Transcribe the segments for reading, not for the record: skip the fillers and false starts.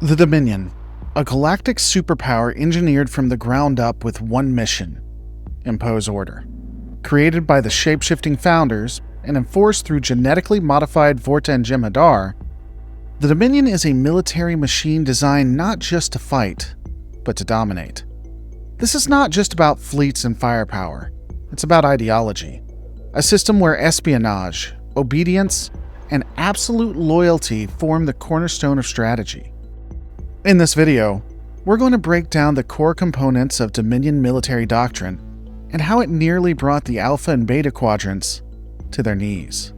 The Dominion, a galactic superpower engineered from the ground up with one mission: impose order. Created by the shape-shifting founders and enforced through genetically modified Vorta and Jem'Hadar, the Dominion is a military machine designed not just to fight, but to dominate. This is not just about fleets and firepower. It's about ideology. A system where espionage, obedience, and absolute loyalty form the cornerstone of strategy. In this video, we're going to break down the core components of Dominion military doctrine and how it nearly brought the Alpha and Beta quadrants to their knees.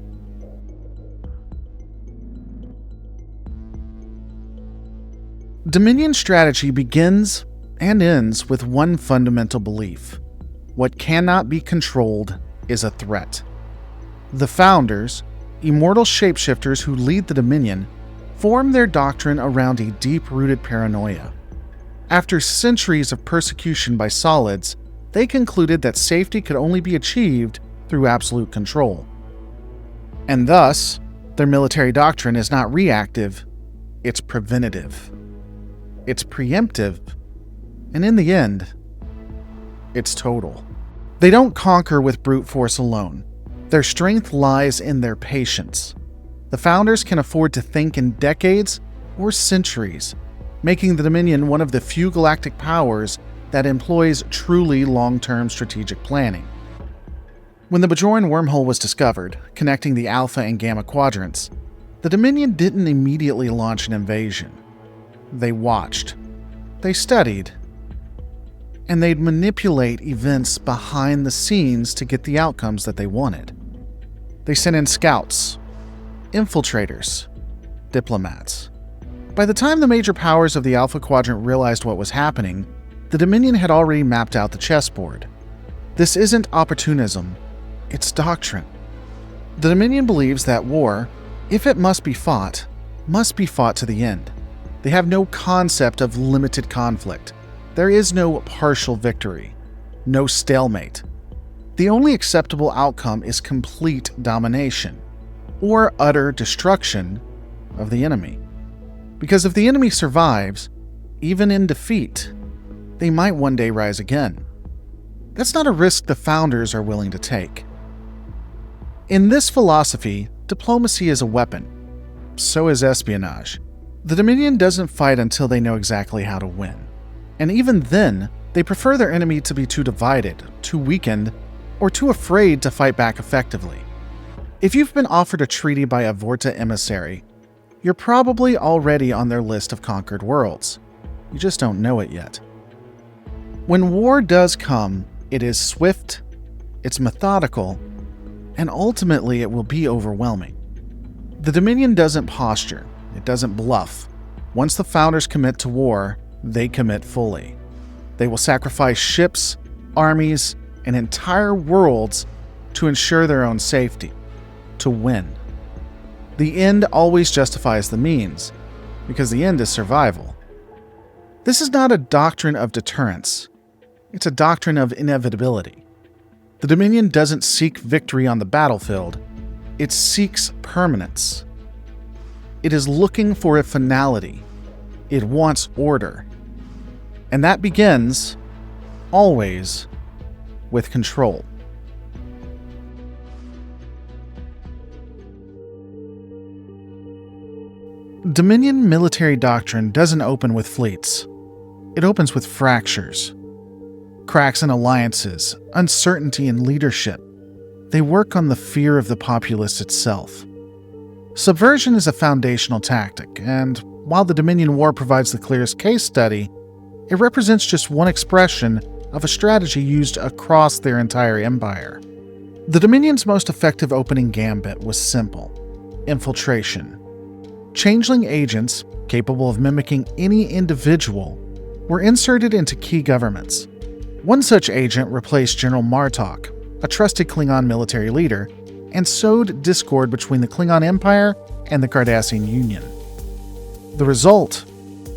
Dominion strategy begins and ends with one fundamental belief: what cannot be controlled is a threat. The Founders, immortal shapeshifters who lead the Dominion, form their doctrine around a deep-rooted paranoia. After centuries of persecution by solids, they concluded that safety could only be achieved through absolute control. And thus, their military doctrine is not reactive, it's preventative. It's preemptive, and in the end, it's total. They don't conquer with brute force alone. Their strength lies in their patience. The Founders can afford to think in decades or centuries, making the Dominion one of the few galactic powers that employs truly long-term strategic planning. When the Bajoran wormhole was discovered, connecting the Alpha and Gamma quadrants, the Dominion didn't immediately launch an invasion. They watched, they studied, and they'd manipulate events behind the scenes to get the outcomes that they wanted. They sent in scouts, infiltrators, diplomats. By the time the major powers of the Alpha Quadrant realized what was happening, the Dominion had already mapped out the chessboard. This isn't opportunism, it's doctrine. The Dominion believes that war, if it must be fought to the end. They have no concept of limited conflict. There is no partial victory, no stalemate. The only acceptable outcome is complete domination, or utter destruction of the enemy. Because if the enemy survives, even in defeat, they might one day rise again. That's not a risk the Founders are willing to take. In this philosophy, diplomacy is a weapon. So is espionage. The Dominion doesn't fight until they know exactly how to win. And even then, they prefer their enemy to be too divided, too weakened, or too afraid to fight back effectively. If you've been offered a treaty by a Vorta emissary, you're probably already on their list of conquered worlds. You just don't know it yet. When war does come, it is swift, it's methodical, and ultimately it will be overwhelming. The Dominion doesn't posture, it doesn't bluff. Once the Founders commit to war, they commit fully. They will sacrifice ships, armies, and entire worlds to ensure their own safety, to win. The end always justifies the means, because the end is survival. This is not a doctrine of deterrence. It's a doctrine of inevitability. The Dominion doesn't seek victory on the battlefield, it seeks permanence. It is looking for a finality. It wants order. And that begins, always, with control. Dominion military doctrine doesn't open with fleets. It opens with fractures. Cracks in alliances, uncertainty in leadership. They work on the fear of the populace itself. Subversion is a foundational tactic, and while the Dominion War provides the clearest case study, it represents just one expression of a strategy used across their entire empire. The Dominion's most effective opening gambit was simple: infiltration. Changeling agents, capable of mimicking any individual, were inserted into key governments. One such agent replaced General Martok, a trusted Klingon military leader, and sowed discord between the Klingon Empire and the Cardassian Union. The result?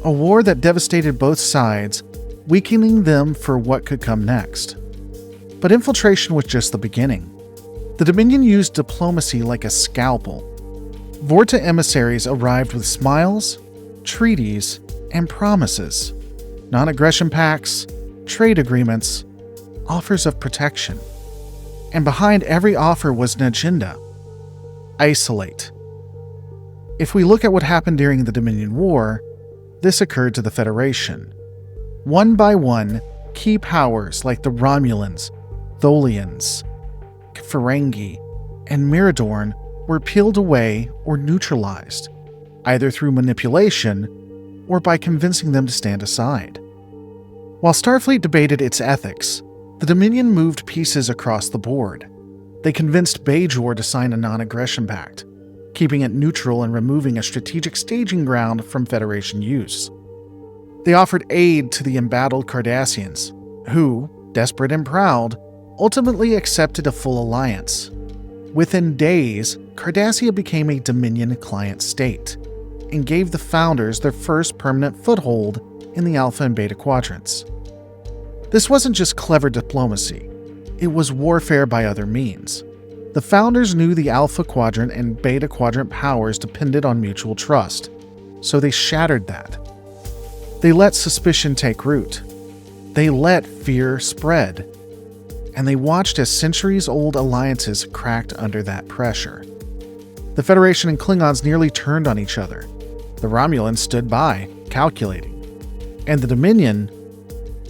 A war that devastated both sides, weakening them for what could come next. But infiltration was just the beginning. The Dominion used diplomacy like a scalpel. Vorta emissaries arrived with smiles, treaties, and promises, non-aggression pacts, trade agreements, offers of protection. And behind every offer was an agenda: isolate. If we look at what happened during the Dominion War, this occurred to the Federation. One by one, key powers like the Romulans, Tholians, Ferengi, and Miradorn were peeled away or neutralized, either through manipulation or by convincing them to stand aside. While Starfleet debated its ethics, the Dominion moved pieces across the board. They convinced Bajor to sign a non-aggression pact, keeping it neutral and removing a strategic staging ground from Federation use. They offered aid to the embattled Cardassians, who, desperate and proud, ultimately accepted a full alliance. Within days, Cardassia became a Dominion client state, and gave the Founders their first permanent foothold in the Alpha and Beta Quadrants. This wasn't just clever diplomacy, it was warfare by other means. The Founders knew the Alpha Quadrant and Beta Quadrant powers depended on mutual trust, so they shattered that. They let suspicion take root. They let fear spread. And they watched as centuries-old alliances cracked under that pressure. The Federation and Klingons nearly turned on each other. The Romulans stood by, calculating. And the Dominion,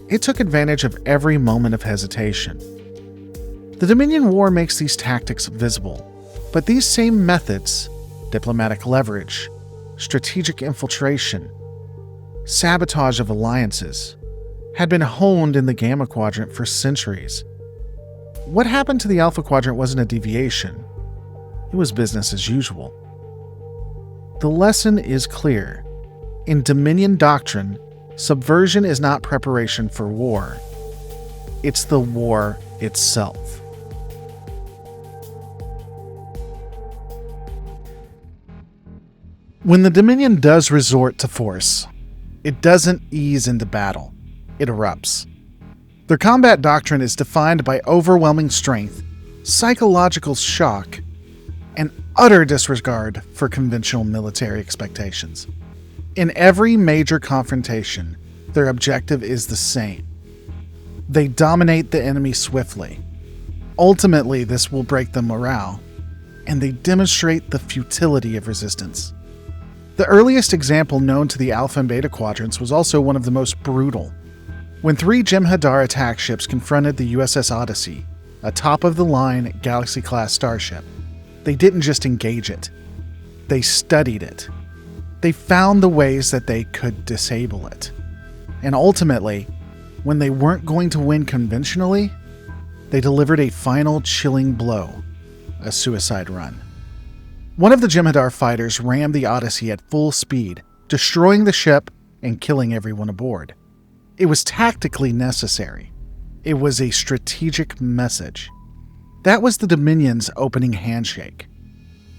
it took advantage of every moment of hesitation. The Dominion War makes these tactics visible, but these same methods, diplomatic leverage, strategic infiltration, sabotage of alliances, had been honed in the Gamma Quadrant for centuries. What happened to the Alpha Quadrant wasn't a deviation. It was business as usual. The lesson is clear. In Dominion Doctrine, subversion is not preparation for war. It's the war itself. When the Dominion does resort to force, it doesn't ease into battle. It erupts. Their combat doctrine is defined by overwhelming strength, psychological shock, and utter disregard for conventional military expectations. In every major confrontation, their objective is the same. They dominate the enemy swiftly. Ultimately, this will break the morale, and they demonstrate the futility of resistance. The earliest example known to the Alpha and Beta Quadrants was also one of the most brutal. When 3 Jem'Hadar attack ships confronted the USS Odyssey, a top-of-the-line Galaxy-class starship, they didn't just engage it. They studied it. They found the ways that they could disable it. And ultimately, when they weren't going to win conventionally, they delivered a final chilling blow, a suicide run. One of the Jem'Hadar fighters rammed the Odyssey at full speed, destroying the ship and killing everyone aboard. It was tactically necessary. It was a strategic message. That was the Dominion's opening handshake.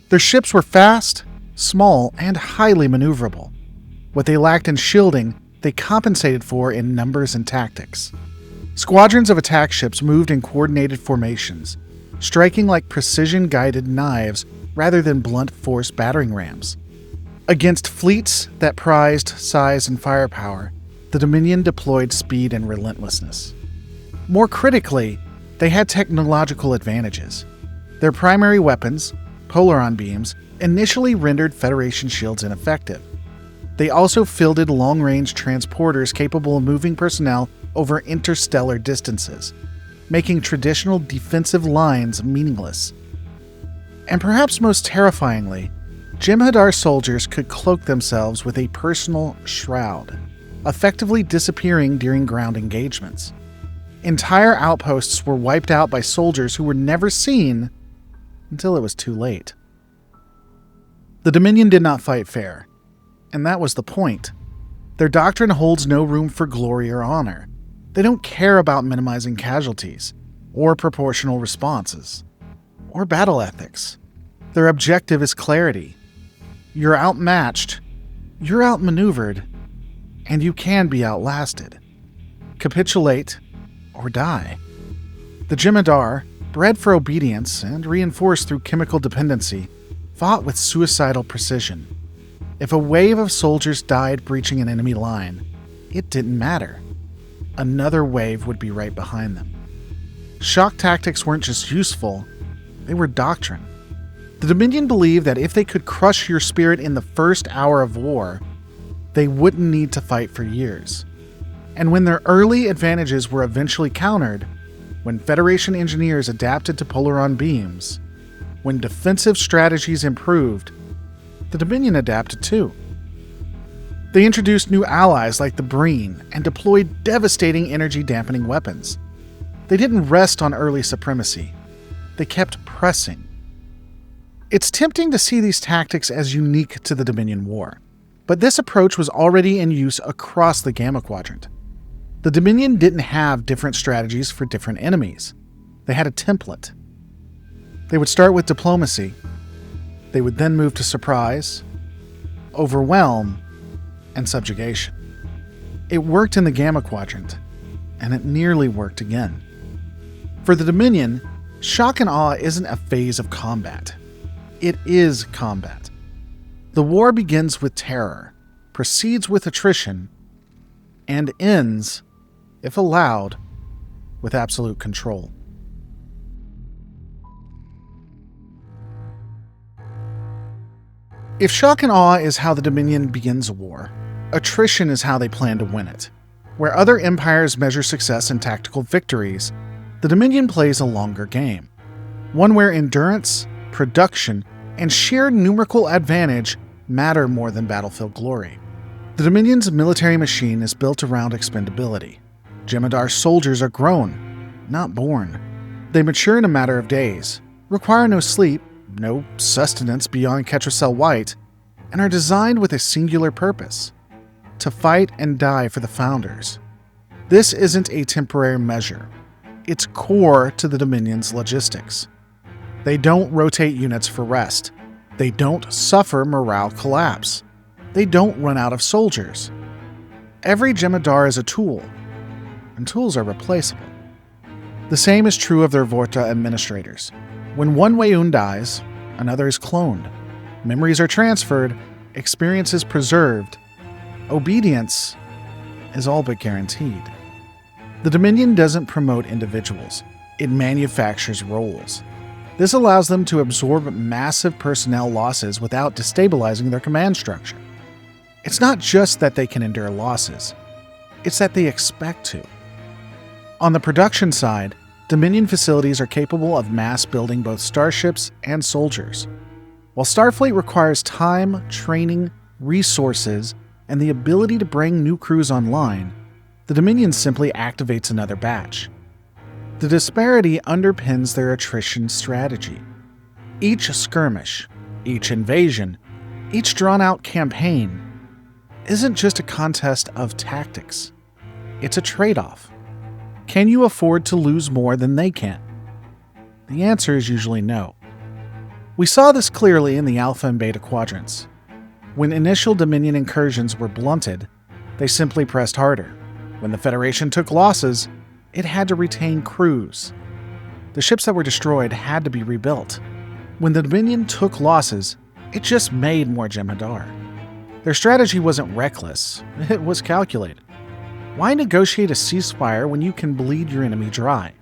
Their ships were fast, small, and highly maneuverable. What they lacked in shielding, they compensated for in numbers and tactics. Squadrons of attack ships moved in coordinated formations, striking like precision-guided knives rather than blunt force battering rams. Against fleets that prized size and firepower, the Dominion deployed speed and relentlessness. More critically, they had technological advantages. Their primary weapons, Polaron beams, initially rendered Federation shields ineffective. They also fielded long-range transporters capable of moving personnel over interstellar distances, making traditional defensive lines meaningless. And perhaps most terrifyingly, Jem'Hadar soldiers could cloak themselves with a personal shroud, effectively disappearing during ground engagements. Entire outposts were wiped out by soldiers who were never seen until it was too late. The Dominion did not fight fair, and that was the point. Their doctrine holds no room for glory or honor. They don't care about minimizing casualties, or proportional responses, or battle ethics. Their objective is clarity. You're outmatched, you're outmaneuvered, and you can be outlasted. Capitulate or die. The Jem'Hadar, bred for obedience and reinforced through chemical dependency, fought with suicidal precision. If a wave of soldiers died breaching an enemy line, it didn't matter. Another wave would be right behind them. Shock tactics weren't just useful, they were doctrine. The Dominion believed that if they could crush your spirit in the first hour of war, they wouldn't need to fight for years. And when their early advantages were eventually countered, when Federation engineers adapted to Polaron beams, when defensive strategies improved, the Dominion adapted too. They introduced new allies like the Breen and deployed devastating energy-dampening weapons. They didn't rest on early supremacy. They kept pressing. It's tempting to see these tactics as unique to the Dominion War, but this approach was already in use across the Gamma Quadrant. The Dominion didn't have different strategies for different enemies. They had a template. They would start with diplomacy. They would then move to surprise, overwhelm, and subjugation. It worked in the Gamma Quadrant, and it nearly worked again. For the Dominion, shock and awe isn't a phase of combat. It is combat. The war begins with terror, proceeds with attrition, and ends, if allowed, with absolute control. If shock and awe is how the Dominion begins a war, attrition is how they plan to win it. Where other empires measure success in tactical victories, the Dominion plays a longer game. One where endurance, production, and sheer numerical advantage matter more than battlefield glory. The Dominion's military machine is built around expendability. Jem'Hadar soldiers are grown, not born. They mature in a matter of days, require no sleep, no sustenance beyond Ketracel White, and are designed with a singular purpose: to fight and die for the Founders. This isn't a temporary measure. It's core to the Dominion's logistics. They don't rotate units for rest. They don't suffer morale collapse. They don't run out of soldiers. Every Jem'Hadar is a tool, and tools are replaceable. The same is true of their Vorta administrators. When one Weyoun dies, another is cloned. Memories are transferred, experience is preserved. Obedience is all but guaranteed. The Dominion doesn't promote individuals. It manufactures roles. This allows them to absorb massive personnel losses without destabilizing their command structure. It's not just that they can endure losses, it's that they expect to. On the production side, Dominion facilities are capable of mass building both starships and soldiers. While Starfleet requires time, training, resources, and the ability to bring new crews online, the Dominion simply activates another batch. The disparity underpins their attrition strategy. Each skirmish, each invasion, each drawn-out campaign isn't just a contest of tactics. It's a trade-off. Can you afford to lose more than they can? The answer is usually no. We saw this clearly in the Alpha and Beta quadrants. When initial Dominion incursions were blunted, they simply pressed harder. When the Federation took losses, it had to retain crews. The ships that were destroyed had to be rebuilt. When the Dominion took losses, it just made more Jem'Hadar. Their strategy wasn't reckless, it was calculated. Why negotiate a ceasefire when you can bleed your enemy dry?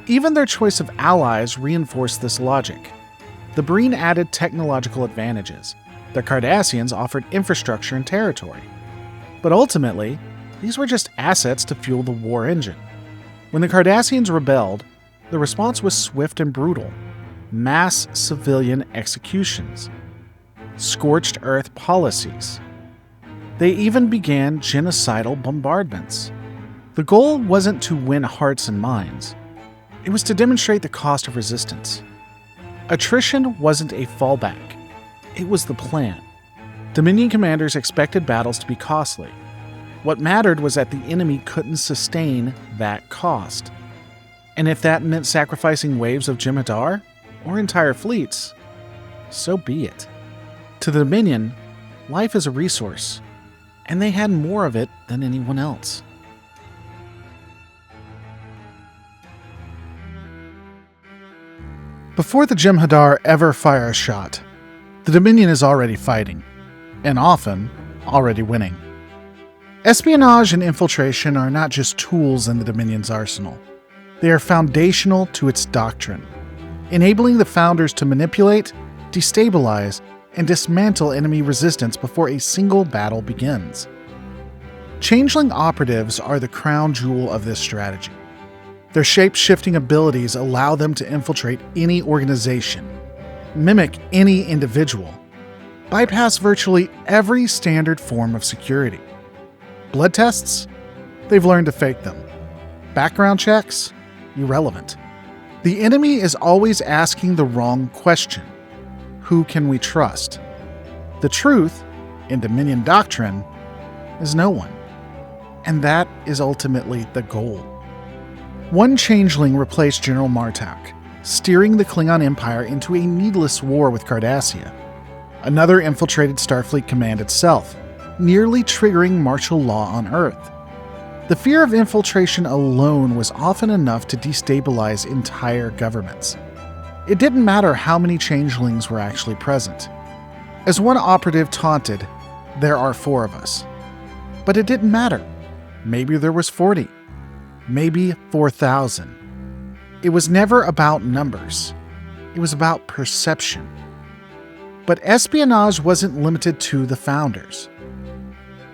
Even their choice of allies reinforced this logic. The Breen added technological advantages. The Cardassians offered infrastructure and territory. But ultimately, these were just assets to fuel the war engine. When the Cardassians rebelled, the response was swift and brutal. Mass civilian executions. Scorched earth policies. They even began genocidal bombardments. The goal wasn't to win hearts and minds. It was to demonstrate the cost of resistance. Attrition wasn't a fallback. It was the plan. Dominion commanders expected battles to be costly. What mattered was that the enemy couldn't sustain that cost. And if that meant sacrificing waves of Jem'Hadar, or entire fleets, so be it. To the Dominion, life is a resource, and they had more of it than anyone else. Before the Jem'Hadar ever fire a shot, the Dominion is already fighting. and often already winning. Espionage and infiltration are not just tools in the Dominion's arsenal. They are foundational to its doctrine, enabling the Founders to manipulate, destabilize, and dismantle enemy resistance before a single battle begins. Changeling operatives are the crown jewel of this strategy. Their shape-shifting abilities allow them to infiltrate any organization, mimic any individual, bypass virtually every standard form of security. Blood tests? They've learned to fake them. Background checks? Irrelevant. The enemy is always asking the wrong question. Who can we trust? The truth, in Dominion Doctrine, is no one. And that is ultimately the goal. One changeling replaced General Martok, steering the Klingon Empire into a needless war with Cardassia. Another infiltrated Starfleet Command itself, nearly triggering martial law on Earth. The fear of infiltration alone was often enough to destabilize entire governments. It didn't matter how many changelings were actually present. As one operative taunted, "There are 4 of us." But it didn't matter. Maybe there was 40. Maybe 4,000. It was never about numbers. It was about perception. But espionage wasn't limited to the Founders.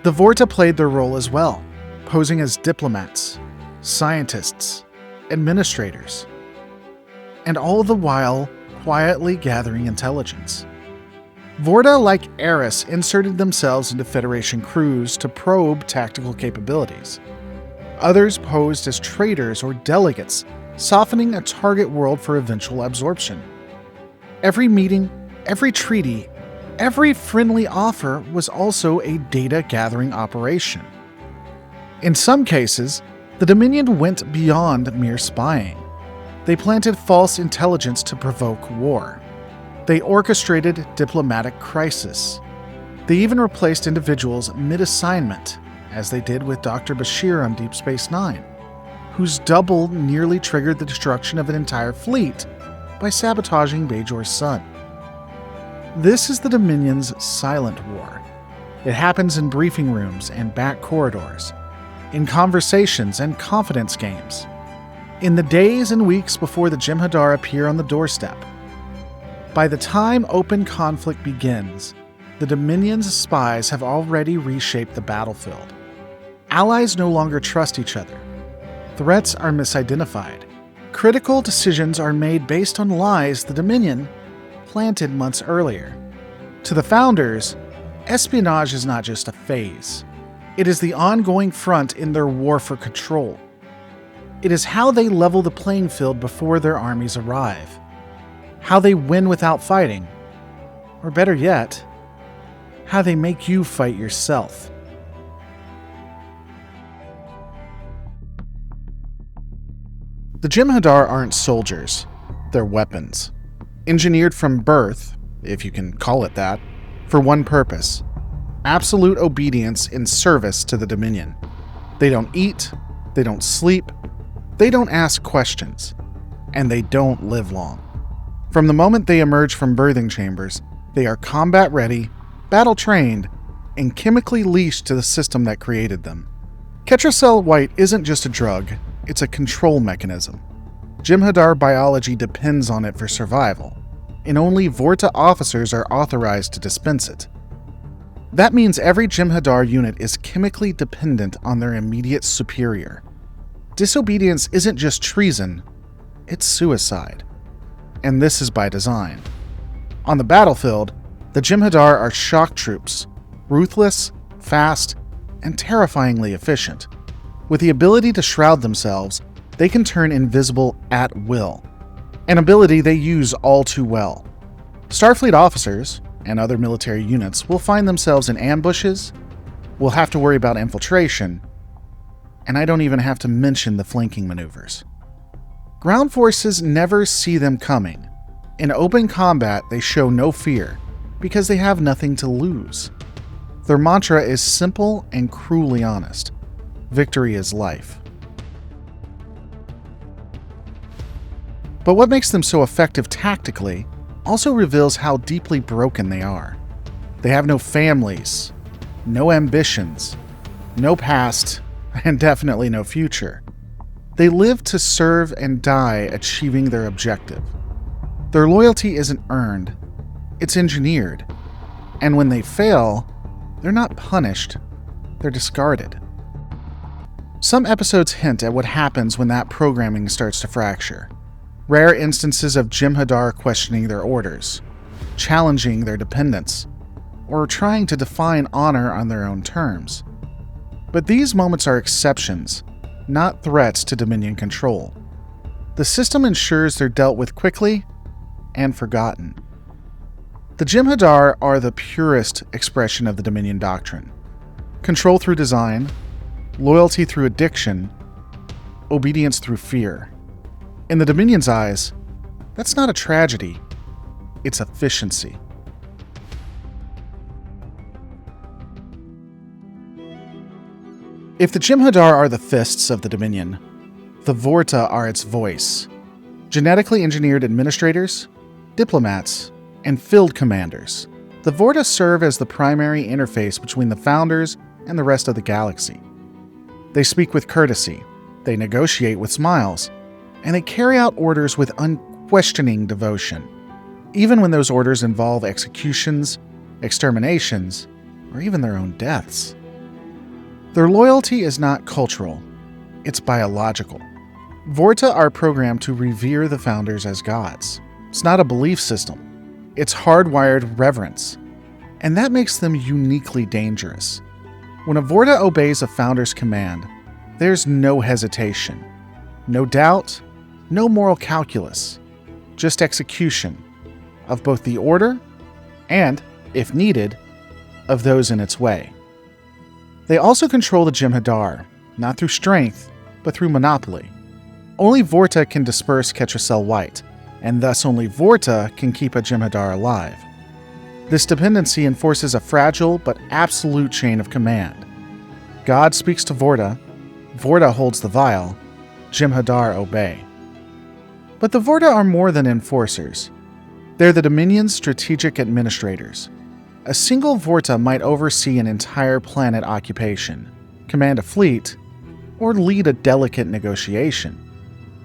The Vorta played their role as well, posing as diplomats, scientists, administrators, and all the while quietly gathering intelligence. Vorta, like Eris, inserted themselves into Federation crews to probe tactical capabilities. Others posed as traitors or delegates, softening a target world for eventual absorption. Every meeting, every treaty, every friendly offer was also a data-gathering operation. In some cases, the Dominion went beyond mere spying. They planted false intelligence to provoke war. They orchestrated diplomatic crisis. They even replaced individuals mid-assignment, as they did with Dr. Bashir on Deep Space Nine, whose double nearly triggered the destruction of an entire fleet by sabotaging Bajor's son. This is the Dominion's silent war. It happens in briefing rooms and back corridors, in conversations and confidence games, in the days and weeks before the Jem'Hadar appear on the doorstep. By the time open conflict begins, the Dominion's spies have already reshaped the battlefield. Allies no longer trust each other. Threats are misidentified. Critical decisions are made based on lies the Dominion planted months earlier. To the Founders, espionage is not just a phase. It is the ongoing front in their war for control. It is how they level the playing field before their armies arrive. How they win without fighting. Or better yet, how they make you fight yourself. The Jem'Hadar aren't soldiers. They're weapons. Engineered from birth, if you can call it that, for one purpose: absolute obedience in service to the Dominion. They don't eat, they don't sleep, they don't ask questions, and they don't live long. From the moment they emerge from birthing chambers, they are combat-ready, battle-trained, and chemically leashed to the system that created them. Ketracel White isn't just a drug, it's a control mechanism. Jem'Hadar biology depends on it for survival, and only Vorta officers are authorized to dispense it. That means every Jem'Hadar unit is chemically dependent on their immediate superior. Disobedience isn't just treason, it's suicide. And this is by design. On the battlefield, the Jem'Hadar are shock troops, ruthless, fast, and terrifyingly efficient. With the ability to shroud themselves, they can turn invisible at will, an ability they use all too well. Starfleet officers, and other military units, will find themselves in ambushes, will have to worry about infiltration, and I don't even have to mention the flanking maneuvers. Ground forces never see them coming. In open combat, they show no fear, because they have nothing to lose. Their mantra is simple and cruelly honest: victory is life. But what makes them so effective tactically also reveals how deeply broken they are. They have no families, no ambitions, no past, and definitely no future. They live to serve and die achieving their objective. Their loyalty isn't earned, it's engineered. And when they fail, they're not punished, they're discarded. Some episodes hint at what happens when that programming starts to fracture. Rare instances of Jem'Hadar questioning their orders, challenging their dependents, or trying to define honor on their own terms. But these moments are exceptions, not threats to Dominion control. The system ensures they're dealt with quickly and forgotten. The Jem'Hadar are the purest expression of the Dominion doctrine. Control through design, loyalty through addiction, obedience through fear. In the Dominion's eyes, that's not a tragedy, it's efficiency. If the Jem'Hadar are the fists of the Dominion, the Vorta are its voice. Genetically engineered administrators, diplomats, and field commanders, the Vorta serve as the primary interface between the Founders and the rest of the galaxy. They speak with courtesy, they negotiate with smiles, and they carry out orders with unquestioning devotion, even when those orders involve executions, exterminations, or even their own deaths. Their loyalty is not cultural, it's biological. Vorta are programmed to revere the Founders as gods. It's not a belief system, it's hardwired reverence, and that makes them uniquely dangerous. When a Vorta obeys a Founder's command, there's no hesitation, no doubt, no moral calculus, just execution of both the order and, if needed, of those in its way. They also control the Jem'Hadar, not through strength, but through monopoly. Only Vorta can disperse Ketracel White, and thus only Vorta can keep a Jem'Hadar alive. This dependency enforces a fragile but absolute chain of command. God speaks to Vorta, Vorta holds the vial, Jem'Hadar obey. But the Vorta are more than enforcers. They're the Dominion's strategic administrators. A single Vorta might oversee an entire planet occupation, command a fleet, or lead a delicate negotiation.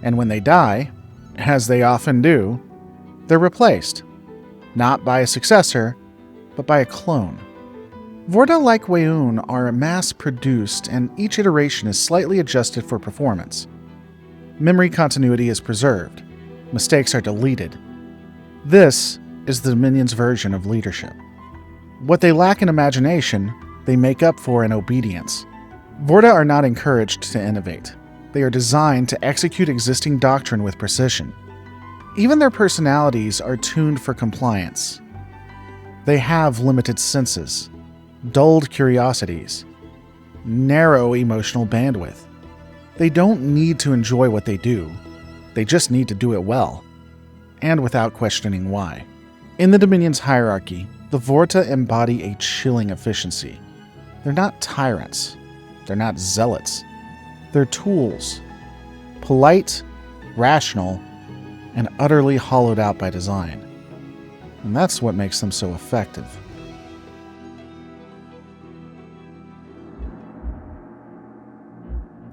And when they die, as they often do, they're replaced, not by a successor, but by a clone. Vorta like Weyoun are mass-produced, and each iteration is slightly adjusted for performance. Memory continuity is preserved. Mistakes are deleted. This is the Dominion's version of leadership. What they lack in imagination, they make up for in obedience. Vorta are not encouraged to innovate. They are designed to execute existing doctrine with precision. Even their personalities are tuned for compliance. They have limited senses, dulled curiosities, narrow emotional bandwidth. They don't need to enjoy what they do. They just need to do it well, and without questioning why. In the Dominion's hierarchy, the Vorta embody a chilling efficiency. They're not tyrants. They're not zealots. They're tools. Polite, rational, and utterly hollowed out by design. And that's what makes them so effective.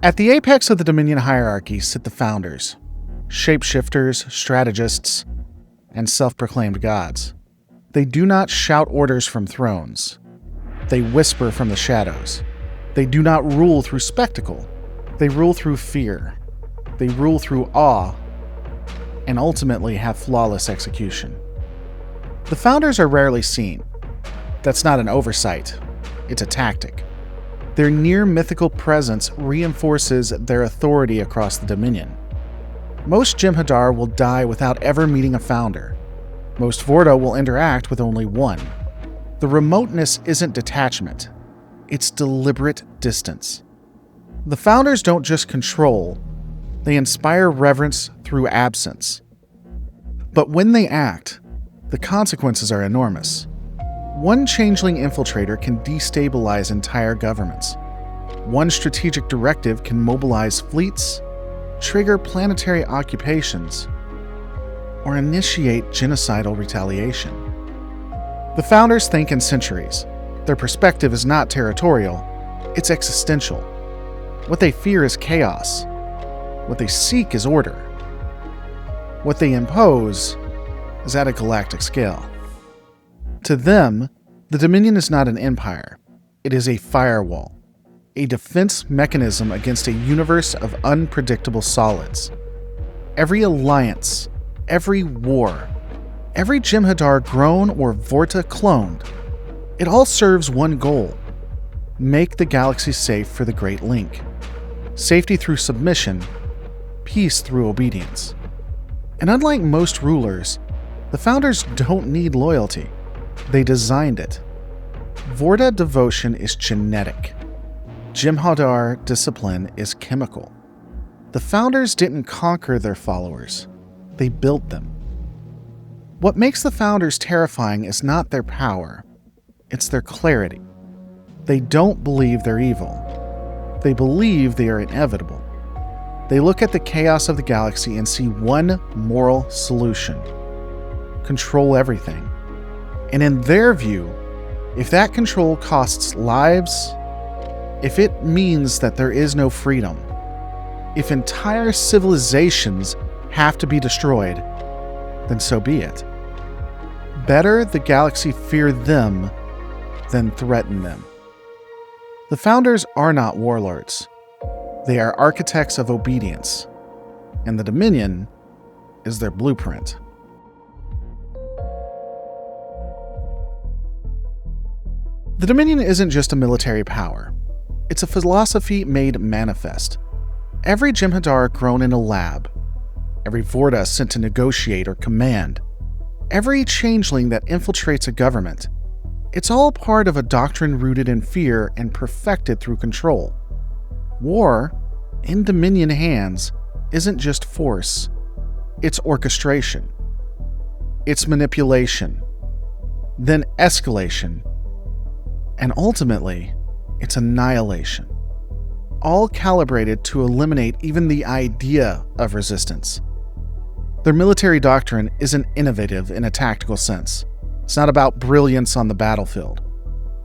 At the apex of the Dominion hierarchy sit the Founders, shapeshifters, strategists, and self-proclaimed gods. They do not shout orders from thrones. They whisper from the shadows. They do not rule through spectacle. They rule through fear. They rule through awe, and ultimately have flawless execution. The Founders are rarely seen. That's not an oversight. It's a tactic. Their near-mythical presence reinforces their authority across the Dominion. Most Jem'Hadar will die without ever meeting a Founder. Most Vorta will interact with only one. The remoteness isn't detachment. It's deliberate distance. The Founders don't just control, they inspire reverence through absence. But when they act, the consequences are enormous. One changeling infiltrator can destabilize entire governments. One strategic directive can mobilize fleets, trigger planetary occupations, or initiate genocidal retaliation. The Founders think in centuries. Their perspective is not territorial, it's existential. What they fear is chaos. What they seek is order. What they impose is at a galactic scale. To them, the Dominion is not an empire. It is a firewall, a defense mechanism against a universe of unpredictable solids. Every alliance, every war, every Jem'Hadar grown or Vorta cloned, it all serves one goal: make the galaxy safe for the Great Link. Safety through submission, peace through obedience. And unlike most rulers, the Founders don't need loyalty. They designed it. Vorta devotion is genetic. Jem'Hadar discipline is chemical. The Founders didn't conquer their followers. They built them. What makes the Founders terrifying is not their power. It's their clarity. They don't believe they're evil. They believe they are inevitable. They look at the chaos of the galaxy and see one moral solution: control everything. And in their view, if that control costs lives, if it means that there is no freedom, if entire civilizations have to be destroyed, then so be it. Better the galaxy fear them than threaten them. The Founders are not warlords. They are architects of obedience, and the Dominion is their blueprint. The Dominion isn't just a military power. It's a philosophy made manifest. Every Jem'Hadar grown in a lab, every Vorta sent to negotiate or command, every changeling that infiltrates a government, it's all part of a doctrine rooted in fear and perfected through control. War, in Dominion hands, isn't just force. It's orchestration. It's manipulation. Then escalation. And ultimately, it's annihilation. All calibrated to eliminate even the idea of resistance. Their military doctrine isn't innovative in a tactical sense. It's not about brilliance on the battlefield.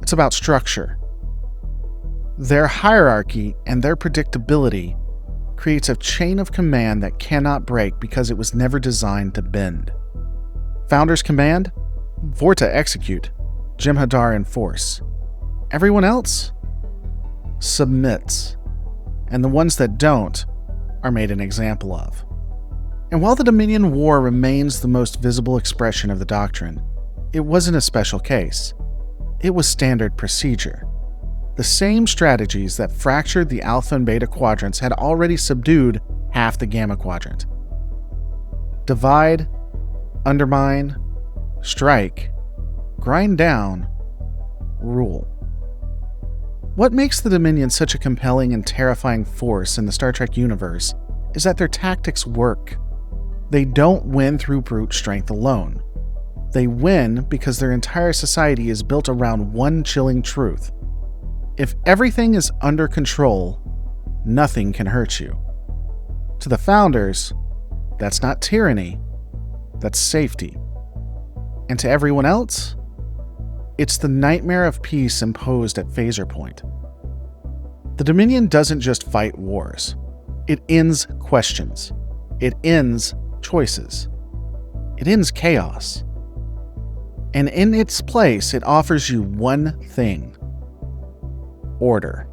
It's about structure. Their hierarchy and their predictability creates a chain of command that cannot break because it was never designed to bend. Founders command, Vorta execute, Jem'Hadar enforce. Everyone else submits, and the ones that don't are made an example of. And while the Dominion War remains the most visible expression of the doctrine, it wasn't a special case. It was standard procedure. The same strategies that fractured the Alpha and Beta quadrants had already subdued half the Gamma quadrant. Divide, undermine, strike, grind down, rule. What makes the Dominion such a compelling and terrifying force in the Star Trek universe is that their tactics work. They don't win through brute strength alone. They win because their entire society is built around one chilling truth. If everything is under control, nothing can hurt you. To the Founders, that's not tyranny, that's safety. And to everyone else, it's the nightmare of peace imposed at phaser point. The Dominion doesn't just fight wars. It ends questions. It ends choices. It ends chaos. And in its place, it offers you one thing: order.